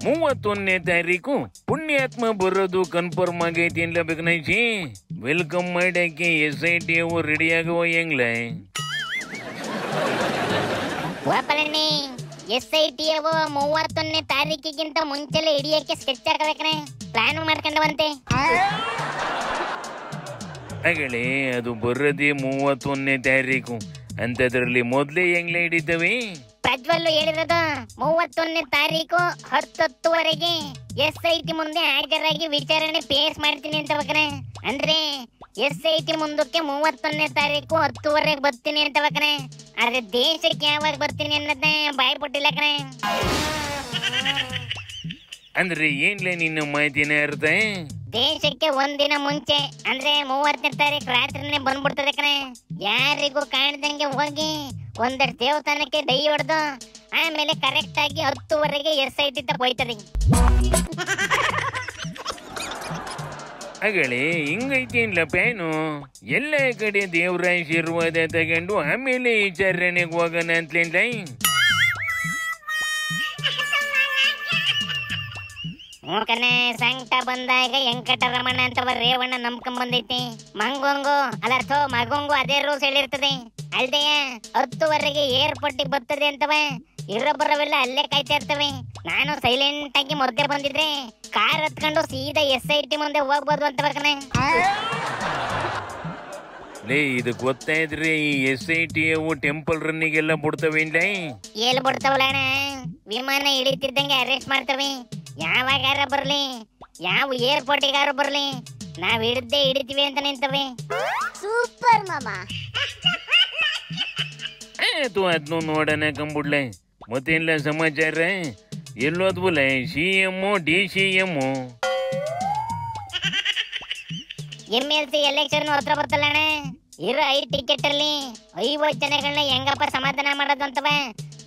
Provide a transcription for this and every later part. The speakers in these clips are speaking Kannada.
ಮೂವತ್ತೊಂದನೇ ತಾರೀಕು ಪುಣ್ಯಾತ್ಮ ಬರೋದು ಕನ್ಫರ್ಮ್ ಆಗೈತಿ ಏನ್ಲ ಬೇಕನೈಸಿ. ವೆಲ್ಕಮ್ ಮಾಡಕ್ಕೆ SIT ಅವು ರೆಡಿ ಆಗುವ ಹೆಂಗ್ಲ? SIT ಅವು 31ನೇ ತಾರೀಕಿಗಿಂತ ಮುಂಚೆಲೆ ಹಿಡಿಯಕ್ಕೆ ಸ್ಕೆಚ್ ಹಾಕಬೇಕ್ರೆ ಪ್ಲಾನ್ ಮಾಡ್ಕೊಂಡವಂತೆ. ಹಾಗಲೇ ಅದು ಬರೋದೇ 31ನೇ ತಾರೀಕು ಅಂತದ್ರಲ್ಲಿ ಮೊದ್ಲೇ ಹೆಂಗ್ಲ ಹಿಡಿತವೆ? ಪ್ರಜ್ವಲ್ಲು ಹೇಳಿರೋದು 31ನೇ ತಾರೀಕು 10:10ವರೆಗೆ SIT ಮುಂದೆ ಹಾಜರಾಗಿ ವಿಚಾರಣೆ ಪೇಸ್ ಮಾಡ್ತೀನಿ ಅಂತ ಬೇಕನೆ. ಅಂದ್ರೆ SIT ಮುಂದಕ್ಕೆ 31ನೇ ತಾರೀಕು 10:00ವರೆಗೆ ಬರ್ತೀನಿ ಅಂತ ಬೇಕನೆ. ಆದ್ರೆ ದೇಶಕ್ಕೆ ಯಾವಾಗ ಬರ್ತೀನಿ ಅನ್ನೋದೇ ಬಾಯಿ ಬಿಟ್ಟಿಲ್ಲ ಕಣೆ. ಅಂದ್ರೆ ಏನ್ಲೇ ನಿನ್ನ ಮಾಹಿತಿನ ಅರ್ಥ? ದೇಶಕ್ಕೆ ಒಂದಿನ ಮುಂಚೆ ಅಂದ್ರೆ 30ನೇ ತಾರೀಕು ರಾತ್ರಿನೇ ಬಂದ್ಬಿಡ್ತದೆ ಕಣೆ. ಯಾರಿಗೂ ಕಾಣ್ದಂಗೆ ಹೋಗಿ ಒಂದಷ್ಟು ದೇವಸ್ಥಾನಕ್ಕೆ ದೈ ಹೊಡೆದು ಆಮೇಲೆ ಕರೆಕ್ಟ್ ಆಗಿ 10:00ವರೆಗೆ SIT ಹೋಯ್ತದೆ. ಹಾಗಲೇ ಹಿಂಗೈತಿ ಏನ್ಲ ಪ್ಯಾನು? ಎಲ್ಲ ಕಡೆ ದೇವ್ರ ಆಶೀರ್ವಾದ ತಗೊಂಡು ಆಮೇಲೆ ವಿಚಾರಣೆಗೆ ಹೋಗೋಣ ಅಂತಲೇನ್ಲ? ಮೂಕನೆ ಸಂಕಟ ಬಂದಾಗ ವೆಂಕಟರಮಣ ಅಂತ ರೇವಣ್ಣ ನಂಬ್ಕೊಂಡ್ ಬಂದೈತಿ. ಮಂಗೊಂಗು ಅಲ್ಲರ್ಥೋ ಮಗೊಂಗು ಅದೇ ರೂಲ್ಸ್ ಹೇಳಿರ್ತದೆ. ಅಲ್ದೆಯ 10:00ವರೆಗೆ ಏರ್ಪೋರ್ಟಿಗೆ ಬರ್ತದೆ ಅಂತವ ಇರೊಬ್ಬರವೆಲ್ಲ ಅಲ್ಲೇ ಕಾಯ್ತಾ ಇರ್ತವೆ. ನಾನು ಸೈಲೆಂಟ್ ಆಗಿ ಮೊದ್ಲೇ ಬಂದಿದ್ರೆ ಕಾರ್ ಹತ್ಕೊಂಡು ಸೀದಾ SIT ಮುಂದೆ ಹೋಗ್ಬೋದು ಅಂತ ಬೇಕನೆ. ಲೇ ಇದು ಗೊತ್ತಾಯ್ದ್ರೆ ಈ SIT ಅವು ಟೆಂಪಲ್ ರನ್ನಿಗೆಲ್ಲ ಬಿಡ್ತವೇನ್ಲ? ಎಲ್ಲಿ ಬಿಡ್ತಾವಲ್ಲ, ವಿಮಾನ ಇಳಿತಿದ್ದಂಗೆ ಅರೆಸ್ಟ್ ಮಾಡ್ತವೆ. ಯಾವಾಗಾರ ಬರ್ಲಿ, ಯಾವ ಏರ್ಪೋರ್ಟಿಗಾರ ಬರ್ಲಿ, ನಾವ್ ಹಿಡಿದೇ ಹಿಡಿತೀವಿ ಅಂತ ನಿಂತವೆ. ಸೂಪರ್ ಮಾಮಾ. ಆಯ್ತು ಅದನ್ನು ನೋಡೋಣ ಕಂಬಿಡ್ಲೆ. ಮತ್ತೇನಿಲ್ಲ ಸಮಾಚಾರ? ಎಲ್ಲೋದ್ವಲ್ಲ CM DCM MLC ಎಲೆಕ್ಷನ್ ಹತ್ರ ಬರ್ತಲ್ಲಣ್ಣ. ಇರೋ 5 ಟಿಕೆಟ್ ಅಲ್ಲಿ 50 ಜನಗಳನ್ನ ಹೆಂಗಪ್ಪ ಸಮಾಧಾನ ಮಾಡೋದು ಅಂತವ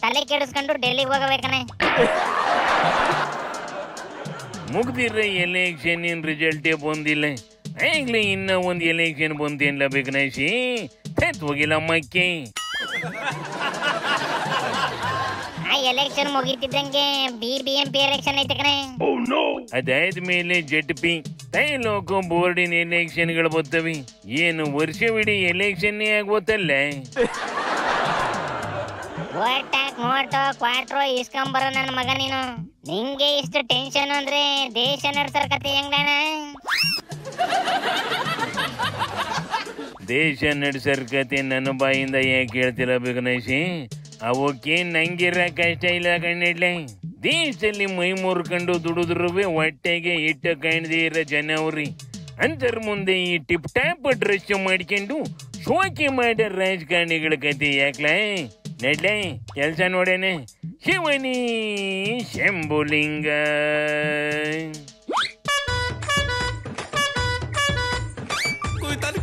ತಲೆ ಕೆಡಿಸ್ಕೊಂಡು ಡೆಲ್ಲಿಗೆ ಹೋಗಬೇಕನೆ. ಮುಗ್ದಿರ ಎಲೆಕ್ಷನ್ ರಿಸಲ್ಟೇ ಬಂದಿಲ್ಲ. ಆಗ್ಲೇ ಇನ್ನ ಒಂದು ಎಲೆಕ್ಷನ್ ಬಂದೇನ್ಲ ಬೇಕನಾಯಿಸಿ ಹೋಗಿಲ್ಲ ಮಕ್ಕೆ. ಆ ಎಲೆಕ್ಷನ್ ಮುಗಿತಿದ್ದಂಗೆ BBMP ಎಲೆಕ್ಷನ್ ಐತೆ ಕಣೆ. ಅದಾದ್ಮೇಲೆ ZP ತಾಲೂಕು ಬೋರ್ಡಿನ ಎಲೆಕ್ಷನ್ಗಳು ಬರ್ತವೆ. ಏನು ವರ್ಷವಿಡೀ ಎಲೆಕ್ಷನ್ ಆಗೋತಲ್ಲ. ನೋಟೋ ಕ್ವಾಟ್ರೋ ಇಸ್ಕೊಂಬರೋ ನನ್ನ ಮಗ ನೀನು. ನಿಂಗೆ ಇಷ್ಟು ಟೆನ್ಷನ್ ಅಂದ್ರೆ ದೇಶ ನಡ್ಸರ್ ಕತೆ ಹೆಂಗಣ? ದೇಶ ನಡ್ಸರ್ ಕತೆ ನನ್ನ ಬಾಯಿಂದ ಯಾಕೆ ಹೇಳ್ತಿಲ್ಲ ಬೇಕನಾಯಿಸಿ? ಅವಕ್ಕೆ ನಂಗಿರ ಕಷ್ಟ ಇಲ್ಲ ಕಣ್ಣಿಡ್ಲೆ. ದೇಶದಲ್ಲಿ ಮೈ ಮುರ್ಕೊಂಡು ದುಡಿದ್ರು ಹೊಟ್ಟೆಗೆ ಇಟ್ಟು ಕಾಣದೇ ಇರೋ ಜನ ಅವ್ರಿ. ಅಂತರ ಮುಂದೆ ಈ ಟಿಪ್ ಟಾಪ್ ಡ್ರೆಸ್ ಮಾಡ್ಕೊಂಡು ಶೋಕಿ ಮಾಡೋ ರಾಜಕಾರಣಿಗಳ ಕತೆ ಯಾಕ್ಲ? ನಡ್ಲೆ ಕೆಲಸ ನೋಡೇನೆ. ಶಿವನಿ ಶಂಭುಲಿಂಗ. कोई तन